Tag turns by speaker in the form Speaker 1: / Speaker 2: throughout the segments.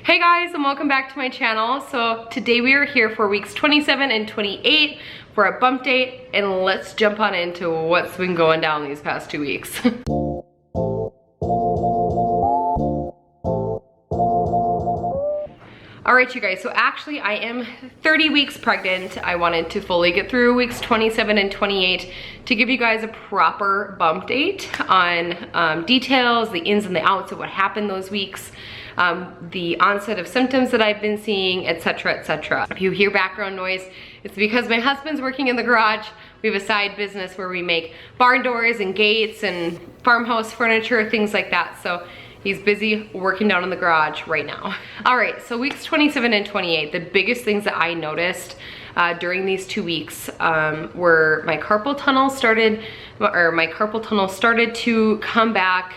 Speaker 1: Hey guys, and welcome back to my channel. So today we are here for weeks 27 and 28 for a bump date, and let's jump on into what's been going down these past 2 weeks. Alright you guys, so actually I am 30 weeks pregnant. I wanted to fully get through weeks 27 and 28 to give you guys a proper bump date on details, the ins and the outs of what happened those weeks, the onset of symptoms that I've been seeing, etc, etc. If you hear background noise, it's because my husband's working in the garage. We have a side business where we make barn doors and gates and farmhouse furniture, things like that. So he's busy working down in the garage right now. All right, so weeks 27 and 28, the biggest things that I noticed during these 2 weeks were my carpal tunnel started to come back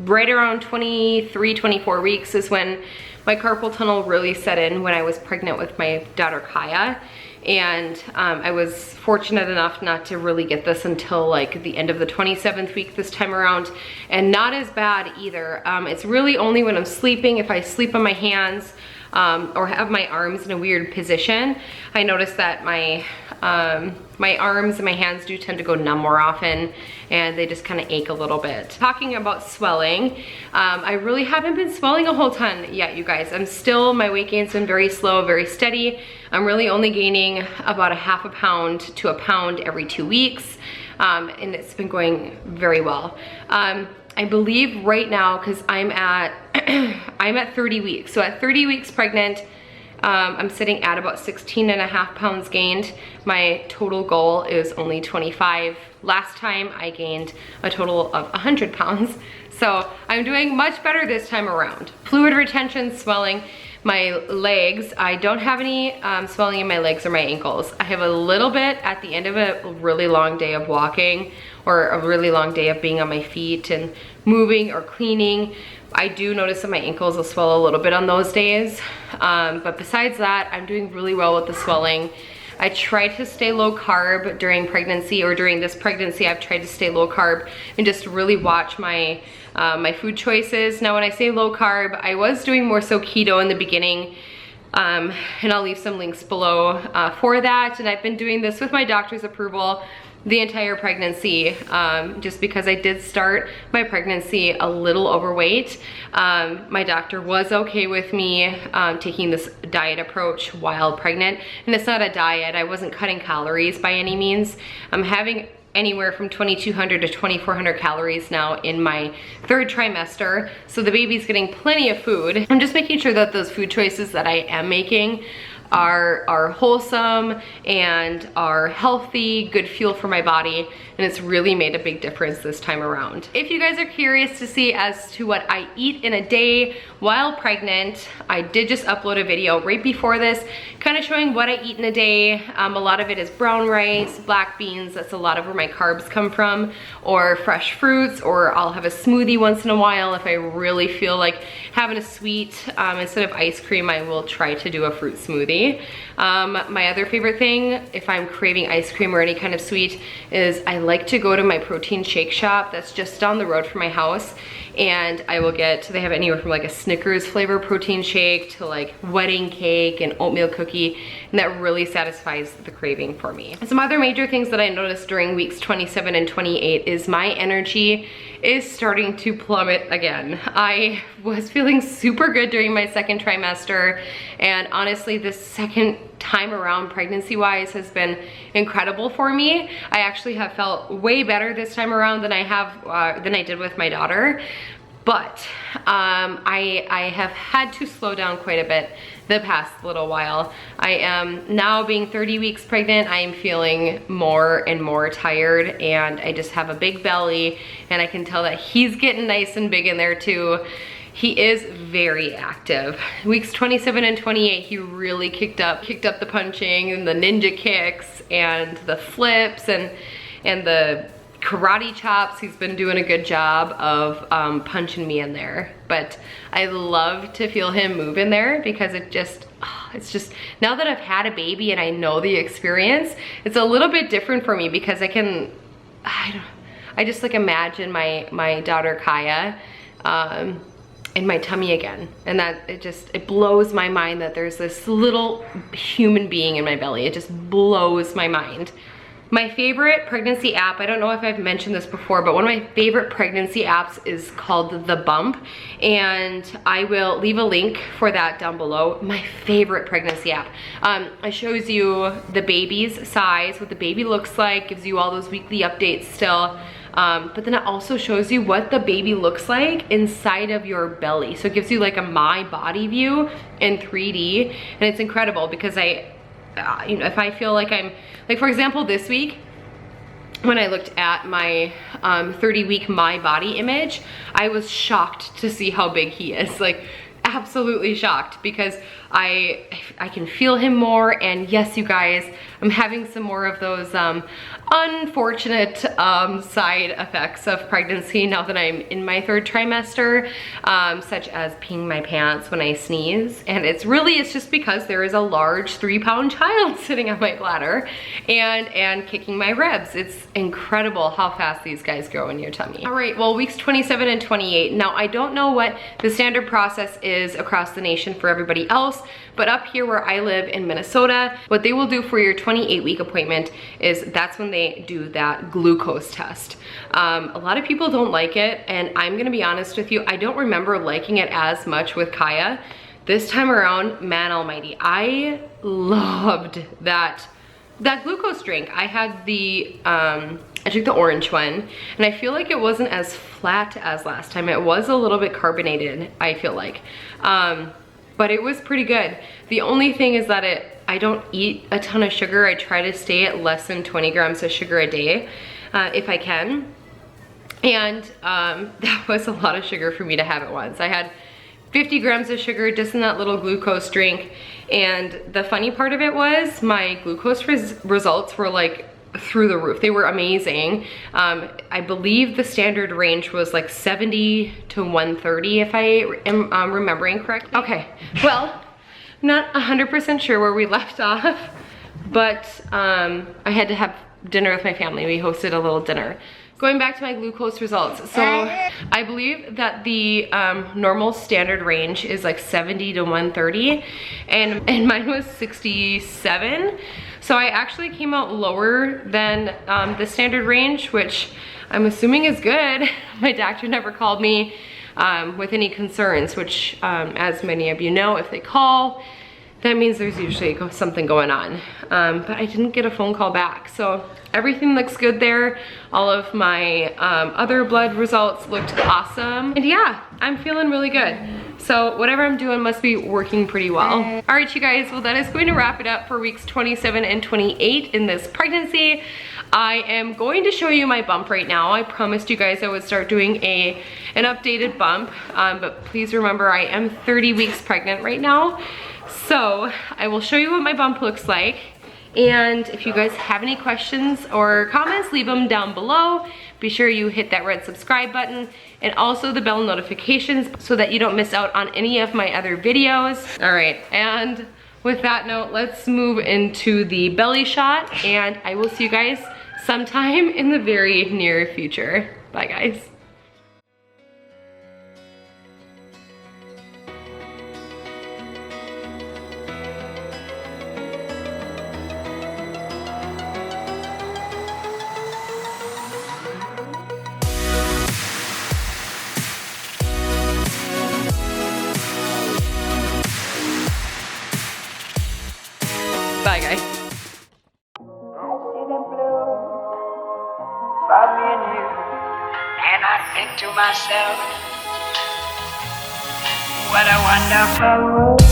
Speaker 1: right around 23, 24 weeks is when my carpal tunnel really set in, when I was pregnant with my daughter Kaya. And I was fortunate enough not to really get this until like the end of the 27th week this time around, and not as bad either. It's really only when I'm sleeping, if I sleep on my hands or have my arms in a weird position, I notice that my arms and my hands do tend to go numb more often, and they just kind of ache a little bit. Talking about swelling, I really haven't been swelling a whole ton yet, you guys. My weight gain's been very slow, very steady. I'm really only gaining about a half a pound to a pound every 2 weeks, and it's been going very well. I believe right now, because I'm at 30 weeks. So at 30 weeks pregnant, I'm sitting at about 16.5 pounds gained. My total goal is only 25. Last time I gained a total of 100 pounds. So I'm doing much better this time around. Fluid retention, swelling. My legs, I don't have any swelling in my legs or my ankles. I have a little bit at the end of a really long day of walking, or a really long day of being on my feet and moving or cleaning. I do notice that my ankles will swell a little bit on those days. But besides that, I'm doing really well with the swelling. I try to stay low carb during pregnancy, or during this pregnancy, I've tried to stay low carb and just really watch my my food choices. Now when I say low carb, I was doing more so keto in the beginning, and I'll leave some links below for that. And I've been doing this with my doctor's approval the entire pregnancy, just because I did start my pregnancy a little overweight. My doctor was okay with me taking this diet approach while pregnant, and it's not a diet. I wasn't cutting calories by any means. I'm having anywhere from 2,200 to 2,400 calories now in my 3rd trimester, so the baby's getting plenty of food. I'm just making sure that those food choices that I am making are wholesome and are healthy, good fuel for my body, and it's really made a big difference this time around. If you guys are curious to see as to what I eat in a day while pregnant, I did just upload a video right before this, kind of showing what I eat in a day. A lot of it is brown rice, black beans, that's a lot of where my carbs come from, or fresh fruits, or I'll have a smoothie once in a while if I really feel like having a sweet. Instead of ice cream, I will try to do a fruit smoothie. My other favorite thing, if I'm craving ice cream or any kind of sweet, is I like to go to my protein shake shop that's just down the road from my house, and I will get, they have anywhere from like a Snickers flavor protein shake to like wedding cake and oatmeal cookie, and that really satisfies the craving for me. Some other major things that I noticed during weeks 27 and 28 is my energy is starting to plummet again. I was feeling super good during my 2nd trimester, and honestly this second time around pregnancy wise has been incredible for me. I actually have felt way better this time around than I did with my daughter. But I have had to slow down quite a bit the past little while. I am now, being 30 weeks pregnant, I am feeling more and more tired, and I just have a big belly, and I can tell that he's getting nice and big in there too. He is very active. Weeks 27 and 28, he really kicked up the punching and the ninja kicks and the flips and the karate chops. He's been doing a good job of punching me in there. But I love to feel him move in there, because it's just, now that I've had a baby and I know the experience, it's a little bit different for me, because I just like imagine my daughter Kaya in my tummy again. And that it blows my mind that there's this little human being in my belly. It just blows my mind. My favorite pregnancy app, I don't know if I've mentioned this before, but one of my favorite pregnancy apps is called The Bump, and I will leave a link for that down below. My favorite pregnancy app. It shows you the baby's size, what the baby looks like, gives you all those weekly updates still, but then it also shows you what the baby looks like inside of your belly. So it gives you like a my body view in 3D, and it's incredible because you know, if I feel like I'm, like for example, this week, when I looked at my 30-week my body image, I was shocked to see how big he is. Like, absolutely shocked, because I can feel him more. And yes, you guys, I'm having some more of those unfortunate side effects of pregnancy now that I'm in my 3rd trimester, such as peeing my pants when I sneeze. And it's just because there is a large 3-pound child sitting on my bladder and kicking my ribs. It's incredible how fast these guys grow in your tummy. All right, well, weeks 27 and 28. Now, I don't know what the standard process is across the nation for everybody else, but up here where I live in Minnesota, what they will do for your 28-week appointment is that's when they do that glucose test. A lot of people don't like it, and I'm gonna be honest with you, I don't remember liking it as much with Kaya. This time around, man almighty, I loved that glucose drink. I had I took the orange one, and I feel like it wasn't as flat as last time. It was a little bit carbonated, I feel like. But it was pretty good. The only thing is that I don't eat a ton of sugar. I try to stay at less than 20 grams of sugar a day, if I can. And that was a lot of sugar for me to have at once. I had 50 grams of sugar just in that little glucose drink. And the funny part of it was my glucose results were like through the roof. They were amazing. I believe the standard range was like 70 to 130 if I am remembering correctly. Okay, well, I'm not 100% sure where we left off, but I had to have dinner with my family. We hosted a little dinner. Going back to my glucose results, so I believe that the normal standard range is like 70 to 130, and mine was 67. So I actually came out lower than the standard range, which I'm assuming is good. My doctor never called me with any concerns, which as many of you know, if they call, that means there's usually something going on. But I didn't get a phone call back. So everything looks good there. All of my other blood results looked awesome. And yeah, I'm feeling really good. So whatever I'm doing must be working pretty well. All right, you guys, well, that is going to wrap it up for weeks 27 and 28 in this pregnancy. I am going to show you my bump right now. I promised you guys I would start doing an updated bump, but please remember I am 30 weeks pregnant right now. So I will show you what my bump looks like. And if you guys have any questions or comments, leave them down below. Be sure you hit that red subscribe button and also the bell notifications so that you don't miss out on any of my other videos. All right, and with that note, let's move into the belly shot, and I will see you guys sometime in the very near future. Bye, guys. Bye, guys.
Speaker 2: And I think to myself, what a wonderful world.